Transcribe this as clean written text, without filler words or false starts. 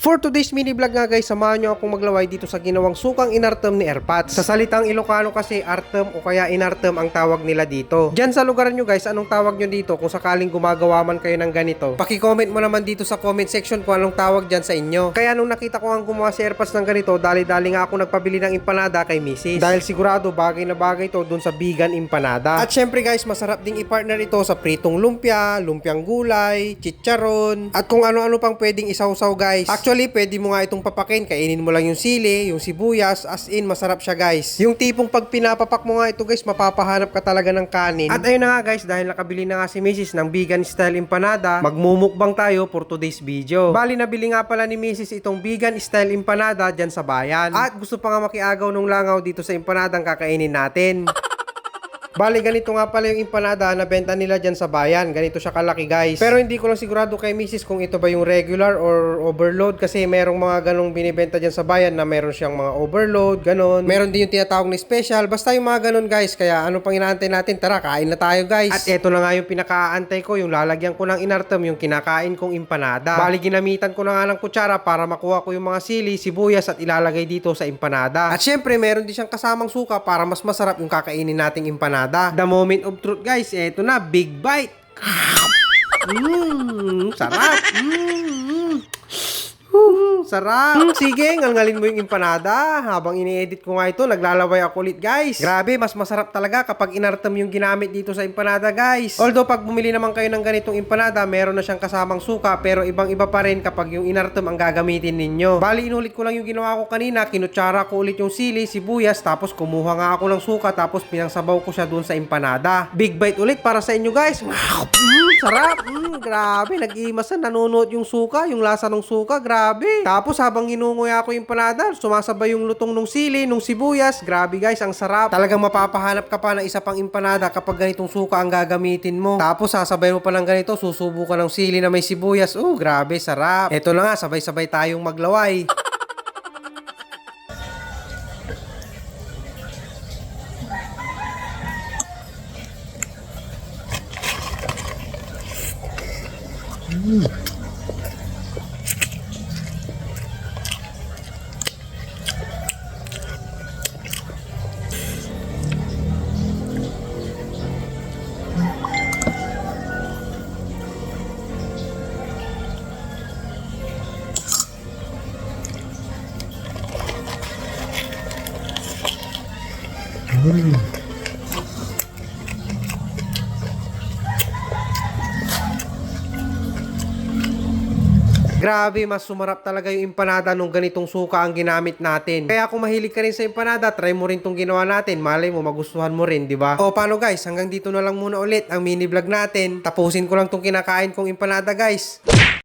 For today's mini vlog nga guys, samahan nyo akong maglaway dito sa ginawang sukang inartem ni Erpat. Sa salitang Ilocano kasi artem o kaya inartem ang tawag nila dito. Diyan sa lugar nyo guys, anong tawag nyo dito kung sakaling gumagawa man kayo ng ganito? Paki-comment mo naman dito sa comment section kung anong tawag dyan sa inyo. Kaya nung nakita ko ang gumawa si Erpat ng ganito, dali-dali nga ako nagpabili ng empanada kay Mrs. Dahil sigurado bagay na bagay to dun sa vegan empanada. At syempre guys, masarap ding i-partner ito sa pritong lumpia, lumpiang gulay, chicharon, at kung ano-ano pang pwedeng isawsaw guys. Actually, pwede mo nga itong papakin, kainin mo lang yung sili, yung sibuyas, as in, masarap siya guys. Yung tipong pag pinapapak mo nga ito guys, mapapahanap ka talaga ng kanin. At ayun na nga guys, dahil nakabili na nga si Mrs. ng vegan style empanada, magmumukbang tayo for today's video. Bali, nabili nga pala ni Mrs. itong vegan style empanada dyan sa bayan. At gusto pa nga makiagaw nung langaw dito sa empanadang kakainin natin. Bali, ganito nga pala yung empanada na benta nila dyan sa bayan. Ganito siya kalaki guys. Pero hindi ko lang sigurado kay Mrs. kung ito ba yung regular or overload. Kasi merong mga ganong binibenta dyan sa bayan na meron siyang mga overload, ganon. Meron din yung tinatawag na special. Basta yung mga ganon guys. Kaya ano pang inaantay natin? Tara, kain na tayo guys. At eto na nga yung pinakaantay ko. Yung lalagyan ko ng inartem, yung kinakain kong empanada. Bali, ginamitan ko na nga ng kutsara para makuha ko yung mga sili, sibuyas at ilalagay dito sa empanada. At syempre, meron din siyang kasamang suka para mas masarap yung kakainin nating empanada. The moment of truth guys, eto na, big bite. Sarap. Sarap. Sige, ngalngalin mo yung empanada. Habang ini-edit ko nga ito, naglalaway ako ulit guys. Grabe, mas masarap talaga kapag inartem yung ginamit dito sa empanada guys. Although pag bumili naman kayo ng ganitong empanada, meron na siyang kasamang suka, pero ibang-iba pa rin kapag yung inartem ang gagamitin ninyo. Bali, inulit ko lang yung ginawa ko kanina. Kinutsara ko ulit yung sili, sibuyas, tapos kumuha nga ako ng suka, tapos pinangsabaw ko siya dun sa empanada. Big bite ulit para sa inyo guys. Sarap. Grabe, nag-iimasan, nanonood yung suka, yung lasa ng suka, grabe. Tapos habang ginunguya ako yung empanada, sumasabay yung lutong ng sili, nung sibuyas. Grabe guys, ang sarap. Talagang mapapahanap ka pa ng isa pang empanada kapag ganitong suka ang gagamitin mo. Tapos sasabay mo pa ng ganito, susubo ka ng sili na may sibuyas. Grabe, sarap. Eto na nga, sabay-sabay tayong maglaway. Grabe, mas sumarap talaga yung empanada nung ganitong suka ang ginamit natin. Kaya kung mahilig ka rin sa empanada, try mo rin tong ginawa natin. Malay mo, magustuhan mo rin, di ba? O paano guys, hanggang dito na lang muna ulit ang mini vlog natin. Tapusin ko lang tong kinakain kong empanada guys.